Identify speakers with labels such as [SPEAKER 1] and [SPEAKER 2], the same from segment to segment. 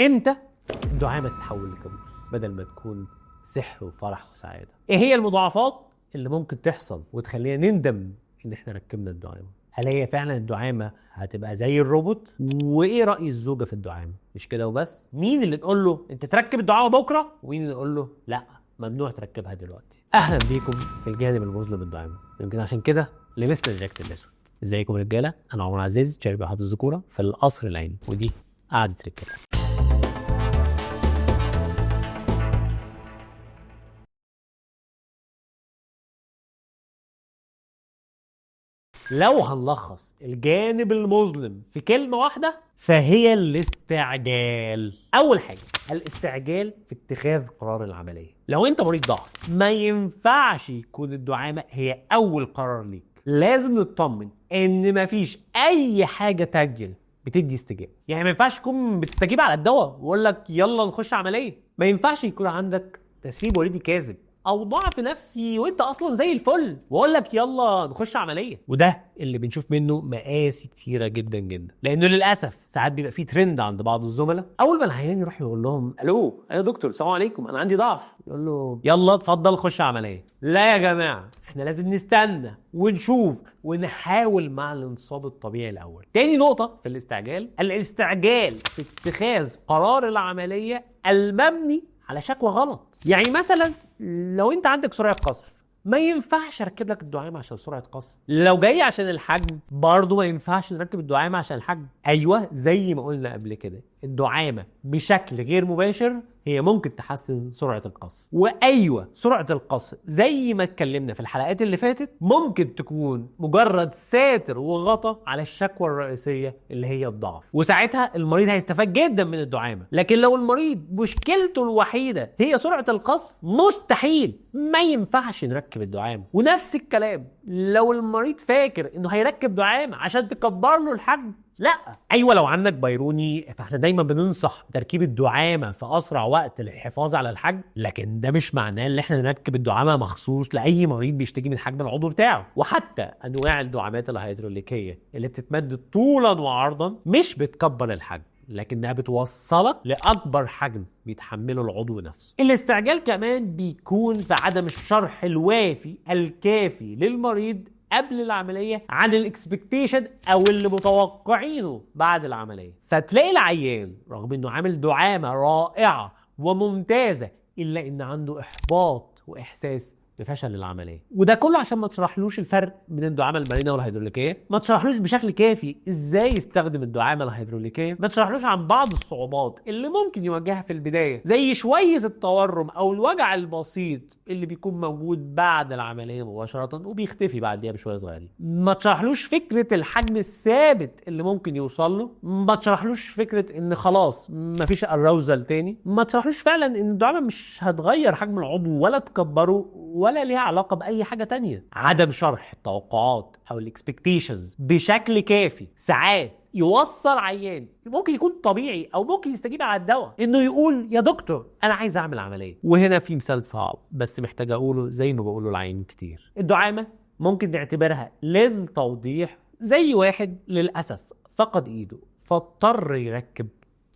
[SPEAKER 1] امتى الدعامه تتحول لكابوس بدل ما تكون سحر وفرح وسعاده؟ ايه هي المضاعفات اللي ممكن تحصل وتخلينا نندم ان احنا ركبنا الدعامه؟ هل هي فعلا الدعامه هتبقى زي الروبوت؟ وايه راي الزوجه في الدعامه؟ مش كده وبس، مين اللي نقول له انت تركب الدعامه بكره ومين اللي نقول له لا ممنوع تركبها دلوقتي؟ اهلا بيكم في الجانب المظلم الدعامه. يمكن عشان كده لبسنا الجاكيت الاسود. ازيكم يا رجاله؟ انا عمر عزيز، شارب بحط الذكوره في القصر العيني، ودي قعده رجاله. لو هنلخص الجانب المظلم في كلمة واحدة فهي الاستعجال. أول حاجة الاستعجال في اتخاذ قرار العملية. لو أنت مريض ضعف ما ينفعش يكون الدعامة هي أول قرار ليك. لازم نطمن إن مفيش أي حاجة تأجل بتدي استجابة. يعني ما ينفعش تكون بتستجيب على الدواء وأقول لك يلا نخش عملية. ما ينفعش يكون عندك تسريب وريدي كاذب او ضعف نفسي وانت اصلا زي الفل واقول لك يلا نخش عمليه. وده اللي بنشوف منه مقاسي كتيره جدا جدا، لانه للاسف ساعات بيبقى فيه ترند عند بعض الزملاء. اول ما العيان يروح يقول لهم الو يا دكتور السلام عليكم انا عندي ضعف، يقول له يلا اتفضل خش عمليه. لا يا جماعه، احنا لازم نستنى ونشوف ونحاول مع الانصاب الطبيعي الاول. تاني نقطه في الاستعجال في اتخاذ قرار العمليه المبني على شكوى غلط. يعني مثلا لو انت عندك سرعه قصف ما ينفعش اركب لك الدعامه عشان سرعه قصف. لو جاي عشان الحجم برضه ما ينفعش نركب الدعامه عشان الحجم. ايوه زي ما قلنا قبل كده، الدعامه بشكل غير مباشر هي ممكن تحسن سرعه القصف. وايوه سرعه القصف زي ما اتكلمنا في الحلقات اللي فاتت ممكن تكون مجرد ساتر وغطا على الشكوى الرئيسيه اللي هي الضعف، وساعتها المريض هيستفاد جدا من الدعامه. لكن لو المريض مشكلته الوحيده هي سرعه القصف مستحيل ما ينفعش نركب الدعامه. ونفس الكلام لو المريض فاكر انه هيركب دعامه عشان تكبر له الحجم، لا. ايوه لو عندك بيروني فاحنا دايما بننصح تركيب الدعامه في اسرع وقت للحفاظ على الحجم، لكن ده مش معناه ان احنا نركب الدعامه مخصوص لاي مريض بيشتكي من حجم العضو بتاعه. وحتى انواع الدعامات الهيدروليكيه اللي بتتمد طولا وعرضا مش بتكبر الحجم، لكنها بتوصلك لاكبر حجم بيتحمله العضو نفسه. الاستعجال كمان بيكون في عدم الشرح الوافي الكافي للمريض قبل العمليه عن الاكسبكتيشن او اللي متوقعينه بعد العمليه. فتلاقي العيان رغم انه عامل دعامه رائعه وممتازه الا ان عنده احباط واحساس بفشل العمليه. وده كله عشان ما تشرحلوش الفرق بين الدعامه المرنه والهيدروليكيه، ما تشرحلوش بشكل كافي ازاي يستخدم الدعامه الهيدروليكيه، ما تشرحلوش عن بعض الصعوبات اللي ممكن يواجهها في البدايه زي شويه التورم او الوجع البسيط اللي بيكون موجود بعد العمليه مباشره وبيختفي بعديها بشويه صغيرين. ما تشرحلوش فكره الحجم الثابت اللي ممكن يوصل له، ما تشرحلوش فكره ان خلاص مفيش اراوزل تاني، ما تشرحلوش فعلا ان الدعامه مش هتغير حجم العضو ولا تكبره ولا ليها علاقة بأي حاجة تانية. عدم شرح التوقعات أو الاكسبكتيشنز بشكل كافي ساعات يوصل عيان ممكن يكون طبيعي أو ممكن يستجيب على الدواء إنه يقول يا دكتور أنا عايز أعمل عملية. وهنا في مثال صعب بس محتاج أقوله زي ما بقوله العيان كتير. الدعامة ممكن نعتبرها للتوضيح زي واحد للأسف فقد إيده فاضطر يركب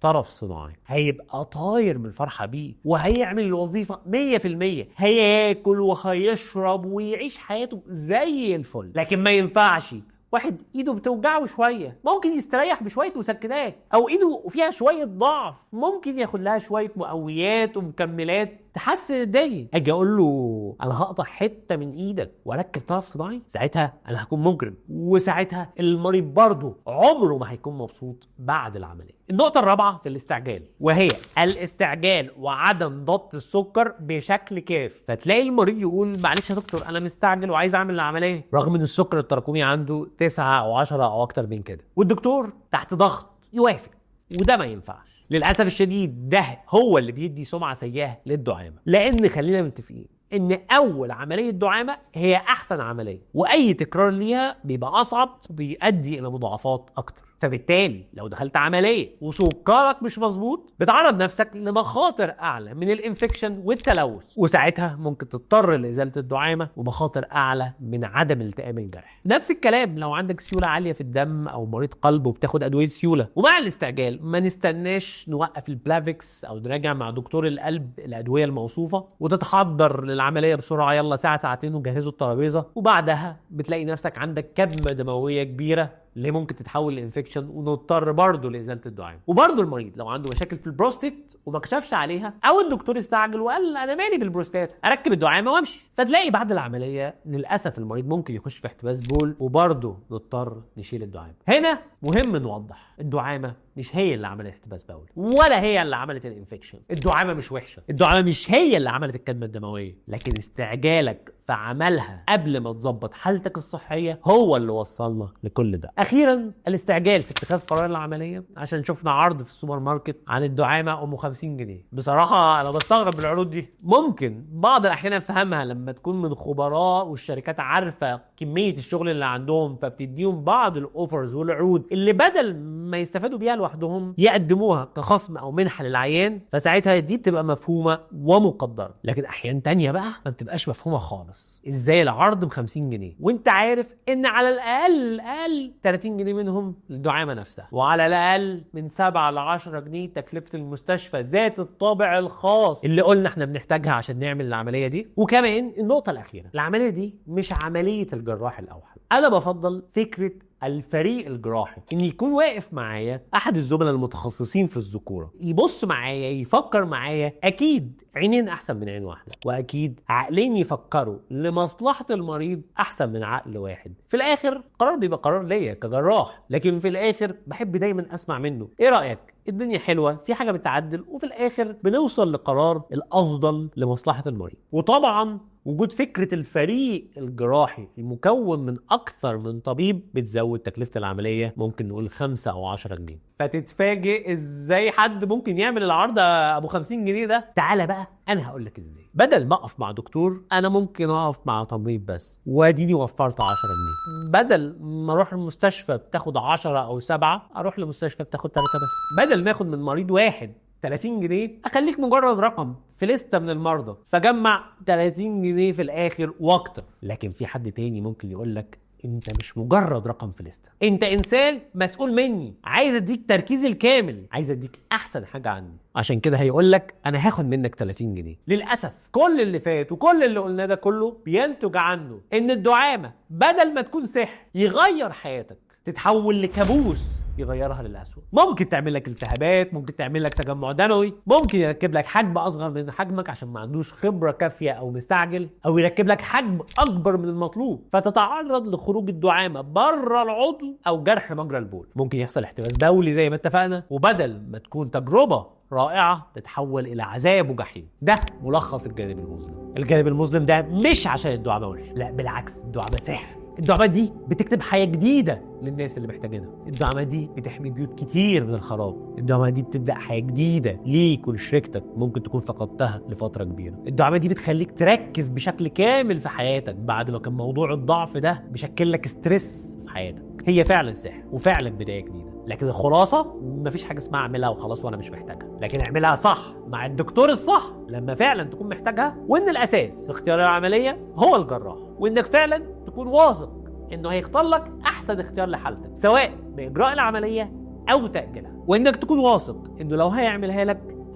[SPEAKER 1] طرف صناعي، هيبقى طاير من الفرحة بيه وهيعمل الوظيفة 100%، هياكل وهيشرب ويعيش حياته زي الفل. لكن ما ينفعش واحد ايده بتوجعه شويه ممكن يستريح بشويه مسكنات، او ايده فيها شويه ضعف ممكن ياخد لها شويه مقويات ومكملات تحسن الدنيا، اجي اقول له انا هقطع حته من ايدك واركب طرف صناعي؟ ساعتها انا هكون مجرم، وساعتها المريض برضه عمره ما هيكون مبسوط بعد العمليه. النقطه الرابعه في الاستعجال وهي الاستعجال وعدم ضبط السكر بشكل كافي. فتلاقي المريض يقول معلش يا دكتور انا مستعجل وعايز اعمل العمليه، رغم ان السكر التراكمي عنده 9 او 10 او اكتر من كده، والدكتور تحت ضغط يوافق. وده ما ينفعش للاسف الشديد. ده هو اللي بيدي سمعه سيئه للدعامه، لان خلينا متفقين ان اول عمليه دعامه هي احسن عمليه، واي تكرار ليها بيبقى اصعب وبيؤدي الى مضاعفات اكتر. فبالتالي لو دخلت عمليه وسكرك مش مظبوط بتعرض نفسك لمخاطر اعلى من الانفكشن والتلوث، وساعتها ممكن تضطر لازاله الدعامه ومخاطر اعلى من عدم التئام الجرح. نفس الكلام لو عندك سيوله عاليه في الدم او مريض قلب وبتاخد ادويه سيوله. ومع الاستعجال ما نستناش نوقف البلافكس او نراجع مع دكتور القلب الادويه الموصوفه وتتحضر للعمليه بسرعه، يلا ساعه ساعتين وجهزوا الترابيزه، وبعدها بتلاقي نفسك عندك كبمه دمويه كبيره اللي ممكن تتحول لانفكشن ونضطر برضه لازاله الدعامه. وبرضه المريض لو عنده مشاكل في البروستيت وما كشفش عليها او الدكتور استعجل وقال انا مالي بالبروستات اركب الدعامه وامشي، فتلاقي بعد العمليه للاسف المريض ممكن يخش في احتباس بول وبرضه نضطر نشيل الدعامه. هنا مهم نوضح الدعامه مش هي اللي عملت احتباس بول ولا هي اللي عملت الانفكشن. الدعامه مش وحشه، الدعامه مش هي اللي عملت الكدمه الدمويه، لكن استعجالك في عملها قبل ما تظبط حالتك الصحيه هو اللي وصلنا لكل ده. اخيرا الاستعجال في اتخاذ قرار العمليه، عشان شفنا عرض في السوبر ماركت عن الدعامه ام 50 جنيه. بصراحه انا بستغرب العروض دي، ممكن بعض الاحيان افهمها لما تكون من خبراء والشركات عارفه كميه الشغل اللي عندهم فبتديهم بعض الاوفرز والعروض اللي بدل ما يستفادوا بيها لوحدهم يقدموها كخصم او منحه للعيان، فساعتها دي بتبقى مفهومه ومقدره. لكن احيان تانية بقى ما بتبقاش مفهومه خالص. ازاي العرض ب 50 جنيه وانت عارف ان على الاقل 30 جنيه منهم للدعامه نفسها، وعلى الاقل من 7 ل 10 جنيه تكلفه المستشفى ذات الطابع الخاص اللي قلنا احنا بنحتاجها عشان نعمل العمليه دي. وكمان النقطه الاخيره، العمليه دي مش عمليه الجراح الاوحد. انا بفضل فكره الفريق الجراحي، ان يكون واقف معايا احد الزملاء المتخصصين في الذكوره، يبص معايا يفكر معايا. اكيد عينين احسن من عين واحده، واكيد عقلين يفكروا لمصلحه المريض احسن من عقل واحد. في الاخر قرار بيبقى قرار ليا كجراح، لكن في الاخر بحب دايما اسمع منه ايه رايك، الدنيا حلوه، في حاجه بتعدل، وفي الاخر بنوصل لقرار الافضل لمصلحه المريض. وطبعا وجود فكرة الفريق الجراحي المكون من أكثر من طبيب بتزود تكلفة العملية، ممكن نقول 5 أو 10 جنيه. فتتفاجئ إزاي حد ممكن يعمل العرض أبو 50 جنيه ده؟ تعالى بقى أنا هقولك إزاي. بدل ما أقف مع دكتور أنا ممكن أقف مع طبيب بس، واديني وفرت 10 جنيه. بدل ما أروح المستشفى بتاخد 10 أو 7، أروح لمستشفى بتاخد 3 بس. بدل ما أخد من مريض واحد 30 جنيه اخليك مجرد رقم في لستة من المرضى، فجمع 30 جنيه في الاخر واكتر. لكن في حد تاني ممكن يقولك انت مش مجرد رقم في لستة، انت انسان مسؤول مني، عايز اديك تركيزي الكامل، عايز اديك احسن حاجة عندي. عشان كده هيقولك انا هاخد منك 30 جنيه. للأسف كل اللي فات وكل اللي قلناه ده كله بينتج عنه ان الدعامة بدل ما تكون سحر يغير حياتك تتحول لكابوس يغيرها للأسوأ. ممكن تعمل لك التهابات، ممكن تعمل لك تجمع دموي، ممكن يركب لك حجم اصغر من حجمك عشان ما عندوش خبره كافيه او مستعجل، او يركب لك حجم اكبر من المطلوب فتتعرض لخروج الدعامه بره العضو او جرح مجرى البول. ممكن يحصل احتباس بولي زي ما اتفقنا، وبدل ما تكون تجربه رائعه تتحول الى عذاب وجحيم. ده ملخص الجانب المظلم. الجانب المظلم ده مش عشان الدعامه وحش، لا بالعكس، الدعامه سحر. الدعامة دي بتكتب حياة جديدة للناس اللي محتاجينها. الدعامة دي بتحمي بيوت كتير من الخراب. الدعامة دي بتبدأ حياة جديدة ليك ولشركتك ممكن تكون فقدتها لفترة كبيرة. الدعامة دي بتخليك تركز بشكل كامل في حياتك بعد ما كان موضوع الضعف ده بيشكل لك ستريس في حياتك. هي فعلا سحر وفعلا بداية جديدة، لكن الخلاصة مفيش حاجة اسمها اعملها وخلاص وانا مش محتاجها، لكن اعملها صح مع الدكتور الصح لما فعلا تكون محتاجها. وان الاساس في اختيار العملية هو الجراح، وانك فعلا تكون واثق انه هيختار لك احسن اختيار لحالتك سواء باجراء العملية او تأجيلها، وانك تكون واثق انه لو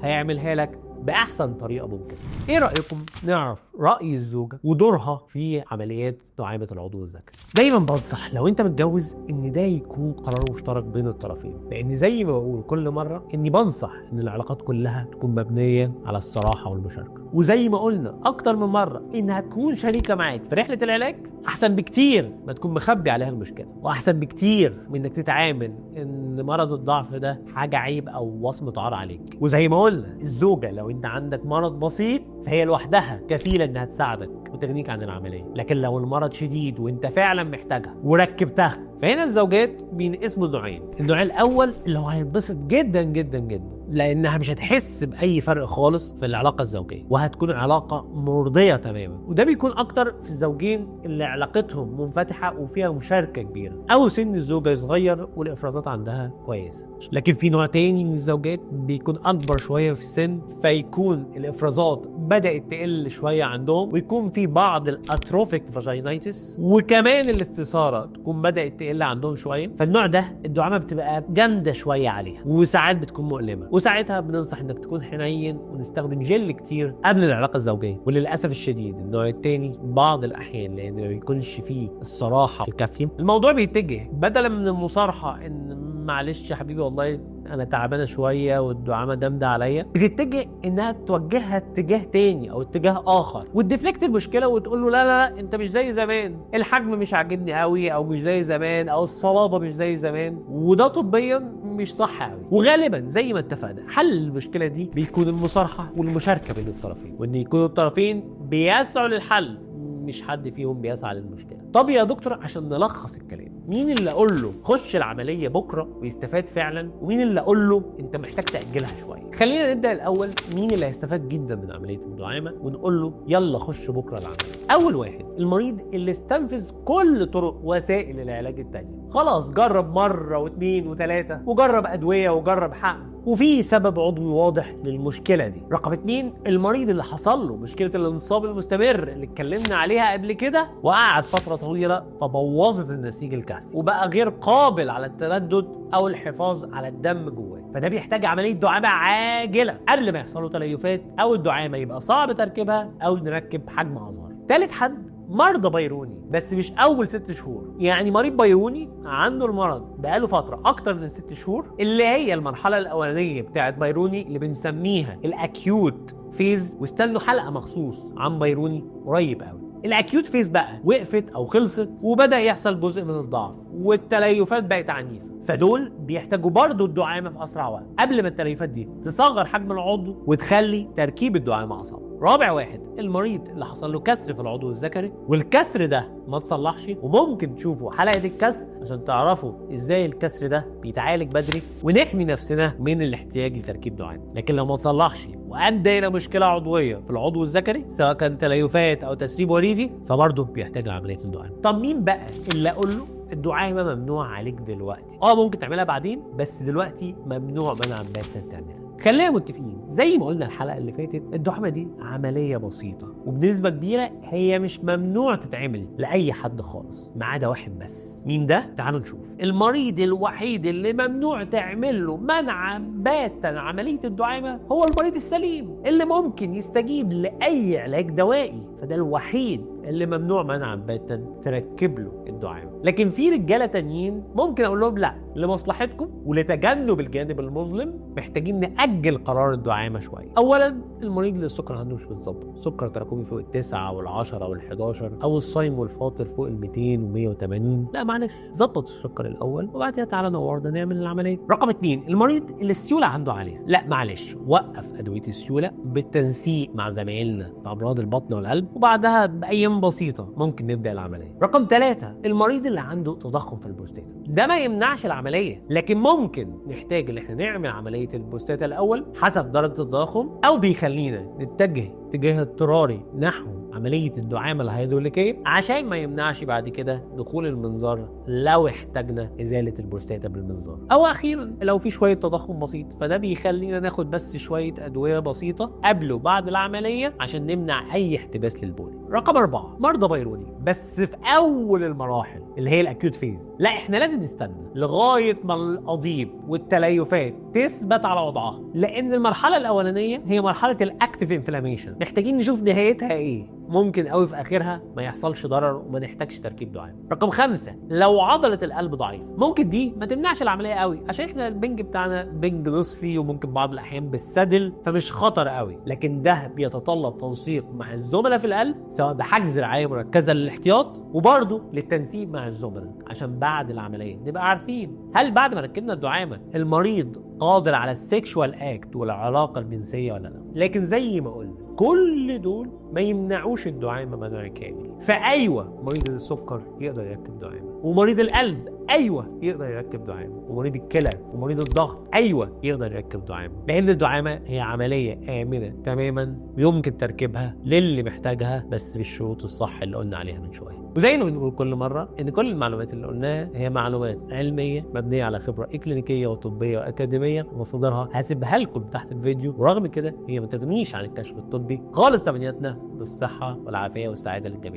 [SPEAKER 1] هيعملها لك باحسن طريقه ممكن. ايه رايكم نعرف راي الزوجه ودورها في عمليات دعامه العضو الذكري؟ دايما بنصح لو انت متجوز ان ده يكون قرار مشترك بين الطرفين، لان زي ما بقول كل مره اني بنصح ان العلاقات كلها تكون مبنيه على الصراحه والمشاركه، وزي ما قلنا اكتر من مره انها تكون شريكه معاك في رحله العلاج احسن بكتير ما تكون مخبي عليها المشكله، واحسن بكتير من انك تتعامل ان مرض الضعف ده حاجه عيب او وصمه عار عليك. وزي ما قلنا الزوجه لو انت عندك مرض بسيط فهي لوحدها كفيله انها تساعدك وتغنيك عن العمليه. لكن لو المرض شديد وانت فعلا محتاجها وركبتها، فهنا الزوجات بينقسموا نوعين. النوع الاول اللي هو هيتبسط جدا جدا جدا لانها مش هتحس باي فرق خالص في العلاقه الزوجيه، وهتكون علاقه مرضيه تماما. وده بيكون اكتر في الزوجين اللي علاقتهم منفتحه وفيها مشاركه كبيره، او سن الزوجه صغير والافرازات عندها كويسه. لكن في نوع تاني من الزوجات بيكون اكبر شويه في السن، فيكون الافرازات بدات تقل شويه عندهم، ويكون في بعض الاتروفيك فاجينايتس، وكمان الاستثاره تكون بدات تقل عندهم شويه. فالنوع ده الدعامه بتبقى جامده شويه عليها، وساعات بتكون مؤلمه، وساعتها بننصح انك تكون حنين ونستخدم جل كتير قبل العلاقه الزوجيه. وللاسف الشديد النوع الثاني بعض الاحيان لان ما بيكونش فيه الصراحه الكافيه، الموضوع بيتجه بدلا من المصارحه ان معلش يا حبيبي والله انا تعبانه شويه والدعامه جامده عليا، بتتجه انها توجهها اتجاه تاني او اتجاه اخر وتدفلكت المشكله وتقول له لا لا لا انت مش زي زمان، الحجم مش عاجبني قوي او مش زي زمان او الصلابه مش زي زمان. وده طبيا مش صح قوي. وغالبا زي ما اتفقنا حل المشكله دي بيكون المصارحه والمشاركه بين الطرفين، وان يكونوا الطرفين بيسعوا للحل مش حد فيهم بيسعى للمشكله. طب يا دكتور عشان نلخص الكلام، مين اللي اقول له خش العمليه بكره ويستفاد فعلا، ومين اللي اقول له انت محتاج تاجلها شويه؟ خلينا نبدا الاول مين اللي هيستفاد جدا من عمليه الدعامه ونقول له يلا خش بكره العمليه. اول واحد المريض اللي استنفذ كل طرق وسائل العلاج التانيه، خلاص جرب مره واثنين وثلاثه وجرب ادويه وجرب حقن وفي سبب عضوي واضح للمشكله دي. رقم 2 المريض اللي حصل له مشكله الانصاب المستمر اللي اتكلمنا عليها قبل كده وقعد فتره طويله فبوظت النسيج الكهفي وبقى غير قابل على التردد او الحفاظ على الدم جواه، فده بيحتاج عمليه دعامه عاجله قبل ما يحصل له تليفات او الدعامه يبقى صعب تركيبها او نركب حجم اصغر. ثالث حد مرضى بيروني بس مش اول 6 شهور، يعني مريض بيروني عنده المرض بقاله فتره اكتر من 6 شهور اللي هي المرحله الاولانيه بتاعت بيروني اللي بنسميها الاكيوت فيز، واستنوا حلقه مخصوص عن بيروني قريب قوي. الاكيوت فيز بقى وقفت او خلصت وبدا يحصل جزء من الضعف والتليفات بقت عنيفه، فدول بيحتاجوا برضو الدعامه في اسرع وقت قبل ما التليفات دي تصغر حجم العضو وتخلي تركيب الدعامه اصعب. رابع واحد المريض اللي حصل له كسر في العضو الذكري والكسر ده ما تصلحش، وممكن تشوفوا حلقه الكسر عشان تعرفوا ازاي الكسر ده بيتعالج بدري ونحمي نفسنا من الاحتياج لتركيب دعامه. لكن لو ما تصلحش وادى الى مشكله عضويه في العضو الذكري سواء كان تليفات او تسريب وريدي فبرضه بيحتاج لعمليه الدعامه. طب مين بقى اللي اقول له الدعامه ممنوع عليك دلوقتي؟ ممكن تعملها بعدين بس دلوقتي ممنوع منعا باتا تعملها. خلينا متفقين زي ما قلنا الحلقه اللي فاتت الدعامه دي عمليه بسيطه وبنسبه كبيره هي مش ممنوع تتعمل لاي حد خالص ما عدا واحد بس. مين ده؟ تعالوا نشوف. المريض الوحيد اللي ممنوع تعمل له منعا باتا عمليه الدعامه هو المريض السليم اللي ممكن يستجيب لاي علاج دوائي، فده الوحيد اللي ممنوع منعا باتا تركب له الدعامه. لكن في رجاله تانيين ممكن اقول لهم لا لمصلحتكم ولتجنب الجانب المظلم محتاجين نأجل قرار الدعامه شويه. اولا المريض اللي السكر عنده مش متظبط، سكر تراكمي فوق ال9 وال10 وال11 او الصايم والفاطر فوق ال200 و180، لا معلش ظبط السكر الاول وبعدها تعالى نورنا نعمل العمليه. رقم 2 المريض اللي السيوله عنده عاليه، لا معلش وقف ادويه السيوله بالتنسيق مع زمايلنا في امراض البطن والقلب وبعدها بايام بسيطه ممكن نبدا العمليه. رقم 3 المريض اللي عنده تضخم في البروستاتا، ده ما يمنعش العمليه لكن ممكن نحتاج ان احنا نعمل عمليه البروستاتا الاول حسب درجه التضخم او بيخلينا نتجه اتجاه اضطراري نحو عمليه الدعامه الهيدروليكيه عشان ما يمنعش بعد كده دخول المنظار لو احتاجنا ازاله البروستاتا بالمنظار. او اخيرا لو في شويه تضخم بسيط فده بيخلينا ناخد بس شويه ادويه بسيطه قبل وبعد العمليه عشان نمنع اي احتباس للبول. رقم 4 مرضى بيروني بس في اول المراحل اللي هي الاكيوت فيز، لا احنا لازم نستنى لغايه ما القضيب والتليفات تثبت على وضعها، لان المرحله الاولانيه هي مرحله الاكتيف انفلاميشن محتاجين نشوف نهايتها ايه، ممكن قوي في اخرها ما يحصلش ضرر وما نحتاجش تركيب دعامه. رقم 5 لو عضله القلب ضعيف ممكن دي ما تمنعش العمليه قوي عشان احنا البنج بتاعنا بنج نصفي وممكن بعض الاحيان بالسدل فمش خطر قوي، لكن ده بيتطلب تنسيق مع الزملاء في القلب سواء بحجز رعايه مركزه للاحتياط وبرضه للتنسيق مع الزملاء عشان بعد العمليه نبقى عارفين هل بعد ما ركبنا الدعامه المريض قادر على السيكشوال اكت والعلاقه الجنسيه ولا لا. لكن زي ما قلنا كل دول ما يمنعوش الدعامه منع كامل. فايوه مريض السكر يقدر يركب دعامه، ومريض القلب ايوه يقدر يركب دعامه، ومريض الكلى ومريض الضغط ايوه يقدر يركب دعامه، لان الدعامه هي عمليه امنه تماما يمكن تركيبها للي محتاجها بس بالشروط الصح اللي قلنا عليها من شويه. وزي ما بنقول كل مره ان كل المعلومات اللي قلناها هي معلومات علميه مبنيه على خبره اكلينيكيه وطبيه واكاديميه، ومصادرها هسيبها لكم تحت الفيديو، ورغم كده هي ما تغنيش عن الكشف الطبي خالص. تمنياتنا بالصحه والعافيه والسعاده للجميع.